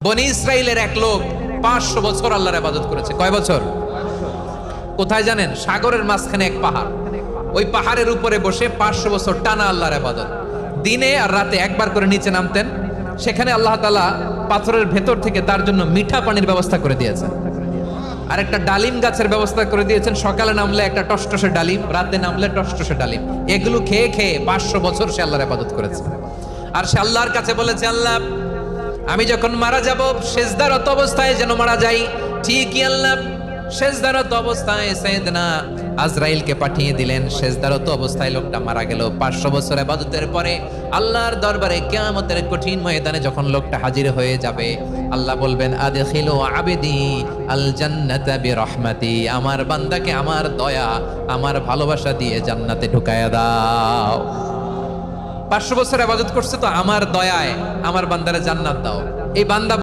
বনি ইসরাইলের এক লোক 500 বছর আল্লাহর ইবাদত করেছে। কয় বছর? কোথায় জানেন? সাগরের মাঝখানে এক পাহাড়, ওই পাহাড়ের উপরে বসে 500 বছর টানা আল্লাহর ইবাদত। দিনে আর রাতে একবার করে নিচে নামতেন। সেখানে আল্লাহ তাআলা পাথরের ভেতর থেকে তার জন্য মিঠা পানির ব্যবস্থা করে দিয়েছেন, আর একটা ডালিম গাছের ব্যবস্থা করে দিয়েছেন। সকালে নামলে একটা টসটসে ডালিম, রাতে নামলে টসটসে ডালিম। এগুলো খেয়ে খেয়ে 500 বছর সে আল্লাহর ইবাদত করেছে। আর সে আল্লাহর কাছে বলেছে, আল্লাহ আমি যখন মারা যাব সেজদারত অবস্থায় যেন মারা যাই। ঠিকই আল্লাহ সেজদারত অবস্থায় সাইয়েদনা আজরাইলকে পাঠিয়ে দিলেন। সেজদারত অবস্থায় লোকটা মারা গেল। 500 বছর ইবাদতের পরে আল্লাহর দরবারে কিয়ামতের কঠিন ময়দানে যখন লোকটা হাজির হয়ে যাবে, আল্লাহ বলবেন আদখিলু আবদি আল জান্নাতা বিরহমাতি, আমার বান্দাকে আমার দয়া আমার ভালোবাসা দিয়ে জান্নাতে ঢুকায়া দাও। 500 বছর ইবাদত করছে তো আমার দয়ায় আমার বান্দারে জান্নাত দাও। এই বান্দা